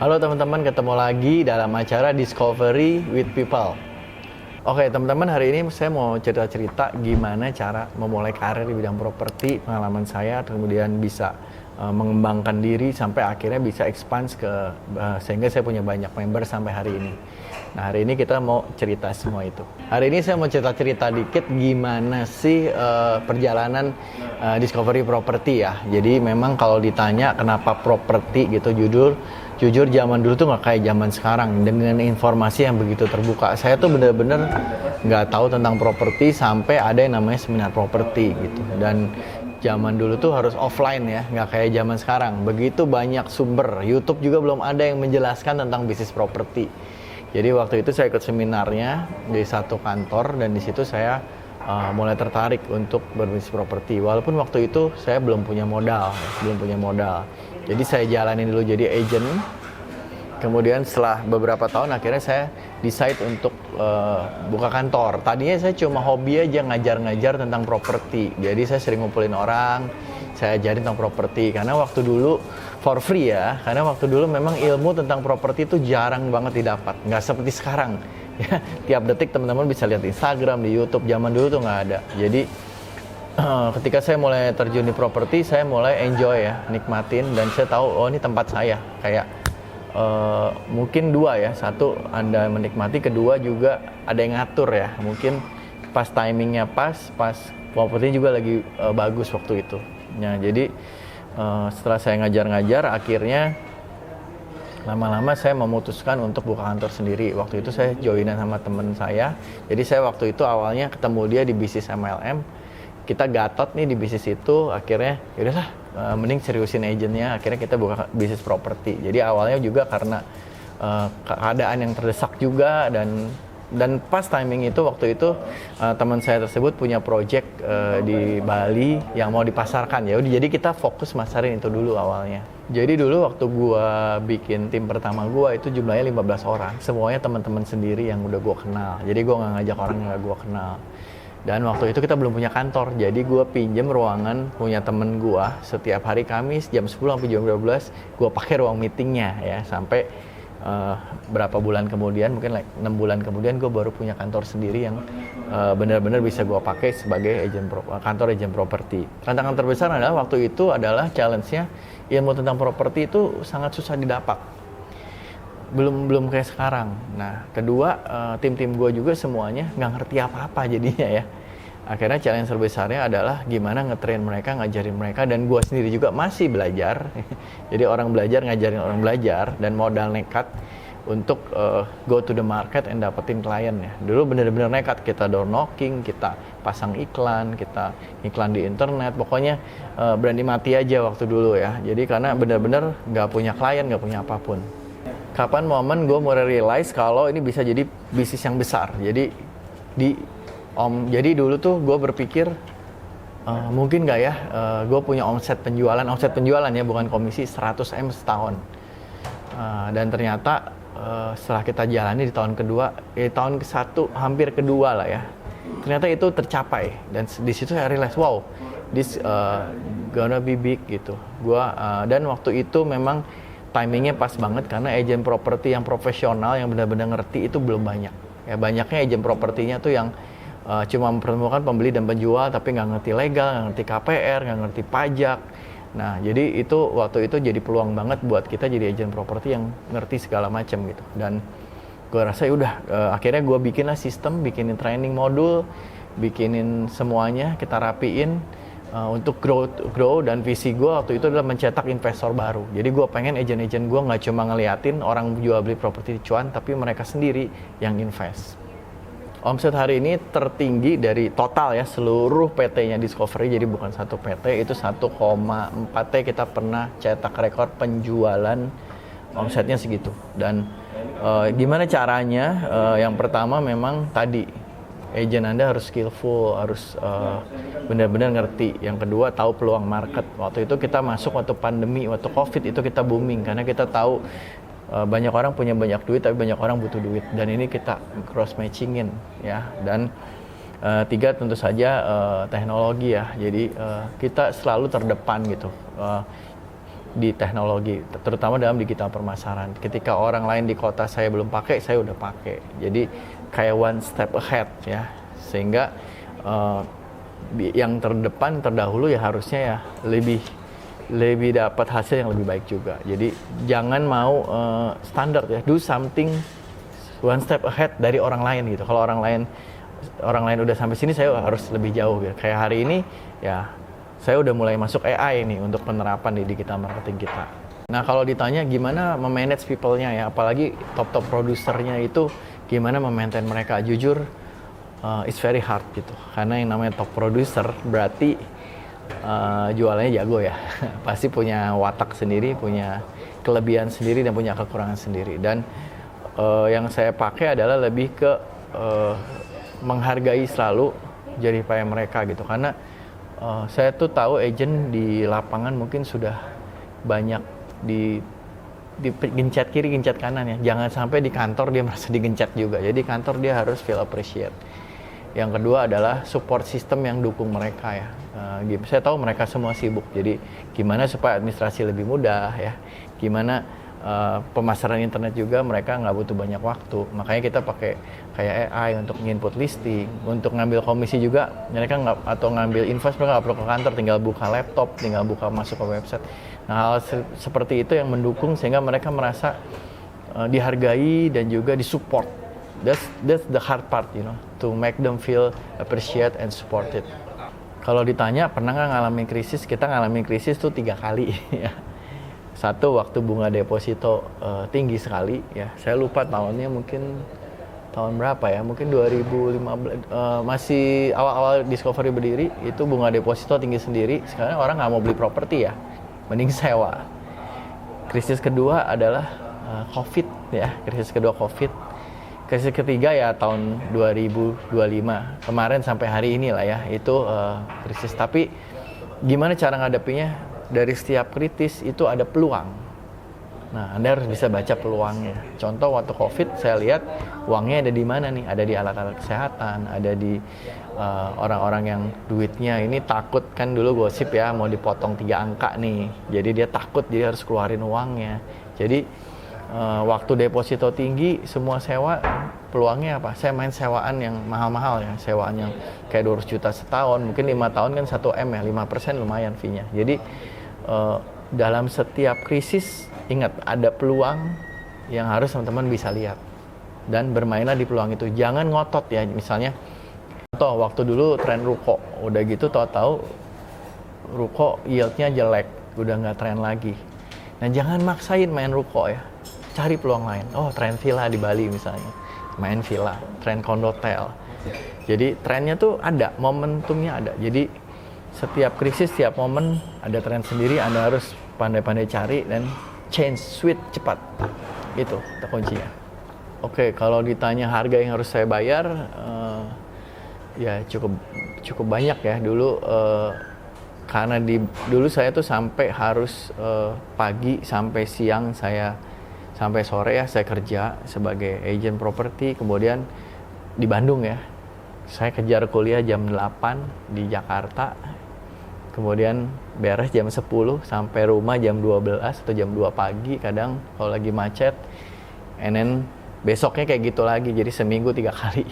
Halo teman-teman, ketemu lagi dalam acara Discovery with People. Oke teman-teman, hari ini saya mau cerita-cerita gimana cara memulai karir di bidang properti, pengalaman saya, kemudian bisa mengembangkan diri sampai akhirnya bisa expand sehingga saya punya banyak member sampai hari ini. Nah, hari ini kita mau cerita semua itu. Hari ini saya mau cerita-cerita dikit gimana sih perjalanan Discovery Property ya. Jadi memang kalau ditanya kenapa properti gitu jujur zaman dulu tuh nggak kayak zaman sekarang dengan informasi yang begitu terbuka. Saya tuh bener-bener nggak tahu tentang properti sampai ada yang namanya seminar properti gitu. Dan zaman dulu tuh harus offline ya, nggak kayak zaman sekarang. Begitu banyak sumber, YouTube juga belum ada yang menjelaskan tentang bisnis properti. Jadi waktu itu saya ikut seminarnya di satu kantor dan di situ saya mulai tertarik untuk berbisnis properti. Walaupun waktu itu saya belum punya modal. Jadi saya jalanin dulu jadi agent. Kemudian setelah beberapa tahun akhirnya saya decide untuk buka kantor. Tadinya saya cuma hobi aja ngajar-ngajar tentang properti. Jadi saya sering ngumpulin orang, saya ajarin tentang properti. Karena waktu dulu for free ya, karena waktu dulu memang ilmu tentang properti itu jarang banget didapat. Nggak seperti sekarang. Ya, tiap detik teman-teman bisa lihat Instagram, di YouTube. Zaman dulu tuh nggak ada. Jadi ketika saya mulai terjun di properti, saya mulai enjoy ya, nikmatin, dan saya tahu oh ini tempat saya. Kayak mungkin dua ya, satu Anda menikmati, kedua juga ada yang ngatur ya. Mungkin pas timingnya pas properti juga lagi bagus waktu itu. Nah jadi setelah saya ngajar-ngajar, akhirnya lama-lama saya memutuskan untuk buka kantor sendiri. Waktu itu saya joinan sama temen saya. Jadi saya waktu itu awalnya ketemu dia di bisnis MLM. Kita gatot nih di bisnis itu, akhirnya yaudahlah mending seriusin agentnya. Akhirnya kita buka bisnis properti. Jadi awalnya juga karena keadaan yang terdesak juga, dan pas timing itu waktu itu teman saya tersebut punya project di Bali yang mau dipasarkan ya. Jadi kita fokus masarin itu dulu awalnya. Jadi dulu waktu gua bikin tim pertama gua itu jumlahnya 15 orang. Semuanya teman-teman sendiri yang udah gua kenal. Jadi gua nggak ngajak orang yang nggak gua kenal. Dan waktu itu kita belum punya kantor. Jadi gua pinjem ruangan punya temen gua setiap hari Kamis jam 10 sampai jam 12 gua pakai ruang meetingnya ya, sampai berapa bulan kemudian, mungkin 6 bulan kemudian gue baru punya kantor sendiri yang benar-benar bisa gue pakai sebagai kantor agent properti. Tantangan terbesar adalah waktu itu adalah challenge-nya ilmu tentang properti itu sangat susah didapat. Belum kayak sekarang. Nah, kedua tim-tim gue juga semuanya nggak ngerti apa-apa jadinya ya. Akhirnya challenge terbesarnya adalah gimana nge-train mereka, ngajarin mereka, dan gue sendiri juga masih belajar. Jadi orang belajar ngajarin orang belajar, dan modal nekat untuk go to the market and dapetin klien ya. Dulu bener-bener nekat, kita door knocking, kita pasang iklan, kita iklan di internet, pokoknya berani mati aja waktu dulu ya. Jadi karena bener-bener nggak punya klien, nggak punya apapun. Kapan momen gue mulai realize kalau ini bisa jadi bisnis yang besar. Jadi dulu tuh gue berpikir mungkin nggak ya gue punya omset penjualan ya, bukan komisi, 100M setahun. Dan ternyata setelah kita jalani di tahun kedua, tahun ke-1 hampir kedua lah ya, ternyata itu tercapai. Dan di situ saya realize wow, this gonna be big gitu. Dan waktu itu memang timingnya pas banget karena agent properti yang profesional yang benar-benar ngerti itu belum banyak. Ya, banyaknya agent propertinya tuh yang cuma mempertemukan pembeli dan penjual tapi nggak ngerti legal, nggak ngerti KPR, nggak ngerti pajak. Nah jadi itu waktu itu jadi peluang banget buat kita jadi agent properti yang ngerti segala macam gitu. Dan gue rasa udah akhirnya gue bikinlah sistem, bikinin training modul, bikinin semuanya, kita rapiin untuk grow. Dan visi gue waktu itu adalah mencetak investor baru. Jadi gue pengen agent-agent gue nggak cuma ngeliatin orang jual beli properti cuan, tapi mereka sendiri yang invest. Omset hari ini tertinggi dari total ya, seluruh PT-nya Discovery, jadi bukan satu PT, itu 1,4 T kita pernah cetak rekor penjualan, omsetnya segitu. Dan gimana caranya? Yang pertama memang tadi, agent Anda harus skillful, harus benar-benar ngerti. Yang kedua tahu peluang market. Waktu itu kita masuk waktu pandemi, waktu COVID itu kita booming, karena kita tahu banyak orang punya banyak duit tapi banyak orang butuh duit, dan ini kita cross matchingin ya. Dan tiga tentu saja teknologi ya, jadi kita selalu terdepan gitu. di teknologi, terutama dalam digital pemasaran. Ketika orang lain di kota saya belum pakai, saya udah pakai. Jadi kayak one step ahead ya, sehingga yang terdepan terdahulu ya harusnya ya lebih dapat hasil yang lebih baik juga. Jadi jangan mau standar ya, do something one step ahead dari orang lain gitu. Kalau orang lain udah sampai sini, saya harus lebih jauh gitu. Kayak hari ini ya saya udah mulai masuk AI nih untuk penerapan di digital marketing kita. Nah, kalau ditanya gimana memanage people-nya ya, apalagi top produsernya itu gimana memaintain mereka, jujur it's very hard gitu. Karena yang namanya top producer berarti jualannya jago ya. Pasti punya watak sendiri, punya kelebihan sendiri dan punya kekurangan sendiri. Dan yang saya pakai adalah lebih ke menghargai selalu jerih payah mereka gitu. Karena saya tuh tahu agent di lapangan mungkin sudah banyak digencet kiri, gencet kanan ya. Jangan sampai di kantor dia merasa digencet juga. Jadi kantor dia harus feel appreciate. Yang kedua adalah support system yang dukung mereka ya. Saya tahu mereka semua sibuk. Jadi gimana supaya administrasi lebih mudah ya. Gimana pemasaran internet juga mereka nggak butuh banyak waktu. Makanya kita pakai kayak AI untuk input listing, untuk ngambil komisi juga mereka nggak, atau ngambil invoice mereka nggak perlu ke kantor, tinggal buka laptop, tinggal buka masuk ke website. Nah, hal seperti itu yang mendukung sehingga mereka merasa dihargai dan juga disupport. That's the hard part, you know, to make them feel appreciated and supported. Kalau ditanya pernah nggak ngalamin krisis, kita ngalamin krisis tuh 3 kali ya. Satu, waktu bunga deposito tinggi sekali ya. Saya lupa tahunnya, mungkin tahun berapa ya, mungkin 2015, masih awal-awal Discovery berdiri, itu bunga deposito tinggi sendiri. Sekarang orang nggak mau beli properti ya, mending sewa. Krisis kedua adalah COVID ya, krisis kedua COVID. Krisis ketiga ya tahun 2025, kemarin sampai hari ini lah ya, itu krisis. Tapi gimana cara ngadepinnya? Dari setiap kritis itu ada peluang. Nah, Anda harus bisa baca peluangnya. Contoh waktu COVID, saya lihat uangnya ada di mana nih? Ada di alat-alat kesehatan, ada di orang-orang yang duitnya ini takut, kan dulu gosip ya, mau dipotong 3 angka nih. Jadi dia takut, jadi harus keluarin uangnya. Jadi waktu deposito tinggi, semua sewa, peluangnya apa? Saya main sewaan yang mahal-mahal ya, sewaan yang kayak 200 juta setahun, mungkin 5 tahun kan 1 M ya, 5% lumayan fee-nya. Jadi dalam setiap krisis, ingat ada peluang yang harus teman-teman bisa lihat dan bermainlah di peluang itu. Jangan ngotot ya, misalnya contoh waktu dulu tren ruko, udah gitu tahu-tahu ruko yield-nya jelek, udah nggak tren lagi. Nah, jangan maksain main ruko ya, cari peluang lain. Oh, tren villa di Bali misalnya, main villa, tren kondotel. Jadi trennya tuh ada, momentumnya ada. Jadi setiap krisis, setiap momen ada tren sendiri. Anda harus pandai-pandai cari dan change, switch cepat. Itu kuncinya. Oke, kalau ditanya harga yang harus saya bayar, ya cukup banyak ya. Dulu karena dulu saya tuh sampai harus pagi sampai siang, sampai sore ya saya kerja sebagai agent properti. Kemudian di Bandung ya, saya kejar kuliah jam 8 di Jakarta, kemudian beres jam 10 sampai rumah jam 12 atau jam 2 pagi kadang kalau lagi macet, and then besoknya kayak gitu lagi, jadi seminggu 3 kali.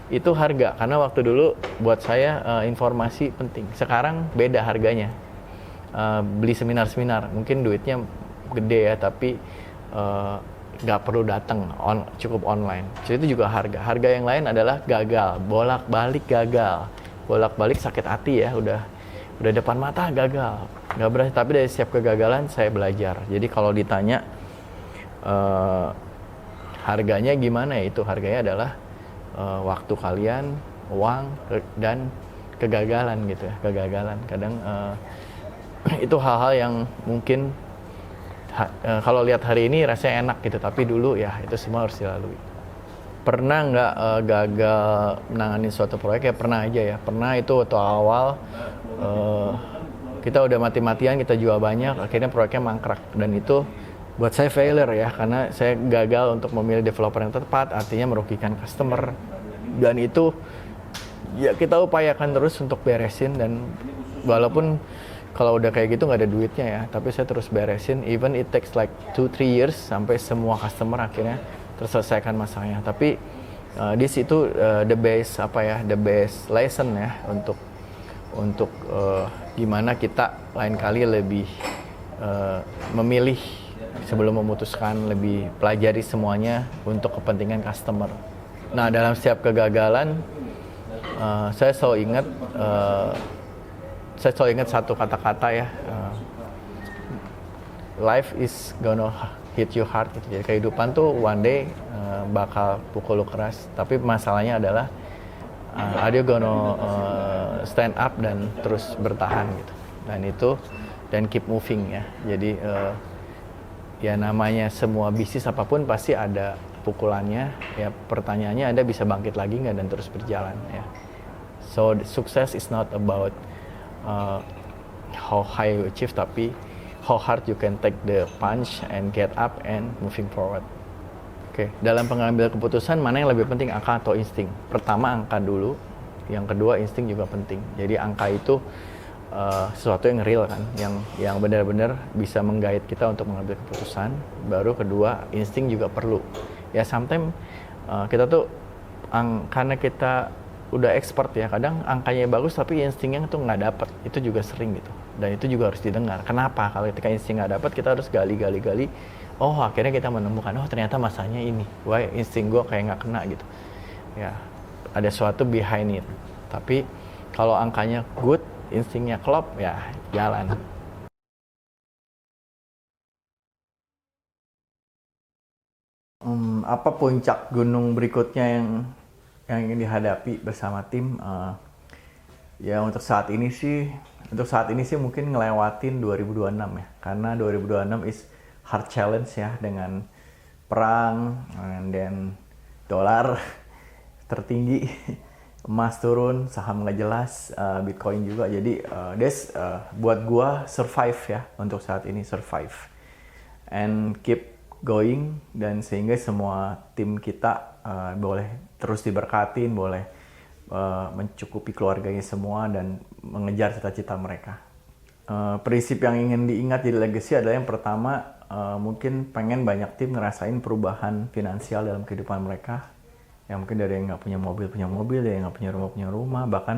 Itu harga, karena waktu dulu buat saya informasi penting. Sekarang beda harganya. Beli seminar-seminar mungkin duitnya gede ya, tapi nggak perlu datang, cukup online. Jadi itu juga harga yang lain adalah gagal, bolak-balik gagal, bolak-balik sakit hati ya, udah depan mata gagal, nggak berhasil. Tapi dari setiap kegagalan saya belajar. Jadi kalau ditanya harganya gimana ya, itu harganya adalah waktu kalian, uang, dan kegagalan gitu ya. Kegagalan kadang itu hal-hal yang mungkin kalau lihat hari ini rasanya enak gitu, tapi dulu ya itu semua harus dilalui. Pernah nggak gagal menangani suatu proyek? Ya pernah aja ya. Pernah, itu waktu awal kita udah mati-matian, kita jual banyak, akhirnya proyeknya mangkrak. Dan itu buat saya failure ya, karena saya gagal untuk memilih developer yang tepat, artinya merugikan customer. Dan itu ya kita upayakan terus untuk beresin. Dan walaupun kalau udah kayak gitu nggak ada duitnya ya, tapi saya terus beresin, even it takes like 2-3 years sampai semua customer akhirnya terselesaikan masalahnya. Tapi this itu the best lesson ya untuk gimana kita lain kali lebih memilih sebelum memutuskan, lebih pelajari semuanya untuk kepentingan customer. Nah, dalam setiap kegagalan saya selalu ingat satu kata-kata ya, life is gonna hit you hard gitu. Jadi kehidupan tuh one day bakal pukul lu keras, tapi masalahnya adalah are you gonna stand up dan terus bertahan gitu. Dan keep moving ya. Jadi ya namanya semua bisnis apapun pasti ada pukulannya. Ya pertanyaannya, Anda bisa bangkit lagi nggak dan terus berjalan ya. So success is not about how high you achieve, tapi how hard you can take the punch and get up and moving forward. Oke, dalam pengambil keputusan mana yang lebih penting, angka atau insting? Pertama angka dulu, yang kedua insting juga penting. Jadi angka itu sesuatu yang real kan, yang benar-benar bisa menggait kita untuk mengambil keputusan. Baru kedua, insting juga perlu. Ya sometimes kita tuh karena kita udah expert ya, kadang angkanya bagus tapi instingnya tuh nggak dapet, itu juga sering gitu, dan itu juga harus didengar. Kenapa? Kalau ketika insting nggak dapet, kita harus gali, oh akhirnya kita menemukan, oh ternyata masanya ini, why insting gue kayak nggak kena gitu ya, ada sesuatu behind it. Tapi kalau angkanya good, instingnya klop, ya jalan. Apa puncak gunung berikutnya yang ingin dihadapi bersama tim? Ya untuk saat ini sih mungkin ngelewatin 2026 ya, karena 2026 is hard challenge ya, dengan perang, and then dolar tertinggi, emas turun, saham nggak jelas, Bitcoin juga. Jadi buat gua survive ya, untuk saat ini survive and keep going, dan sehingga semua tim kita boleh terus diberkatin, boleh mencukupi keluarganya semua dan mengejar cita-cita mereka. Prinsip yang ingin diingat jadi legacy adalah yang pertama, mungkin pengen banyak tim ngerasain perubahan finansial dalam kehidupan mereka. Yang mungkin dari yang nggak punya mobil, dari yang nggak punya rumah. Bahkan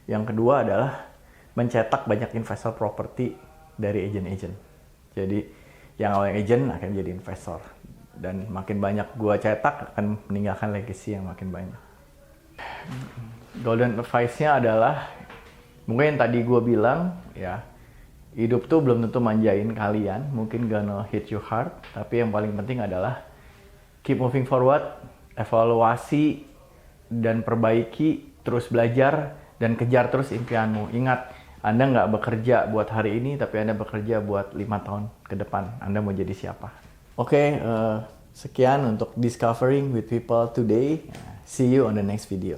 yang kedua adalah mencetak banyak investor properti dari agent-agent. Jadi yang awalnya agent akan jadi investor. Dan makin banyak gua cetak, akan meninggalkan legacy yang makin banyak. Golden advice-nya adalah, mungkin yang tadi gua bilang ya, hidup tuh belum tentu manjain kalian, mungkin gonna hit you hard, tapi yang paling penting adalah keep moving forward, evaluasi dan perbaiki, terus belajar dan kejar terus impianmu. Ingat, Anda nggak bekerja buat hari ini, tapi Anda bekerja buat 5 tahun ke depan. Anda mau jadi siapa? Oke, sekian untuk Discovering with People today. See you on the next video.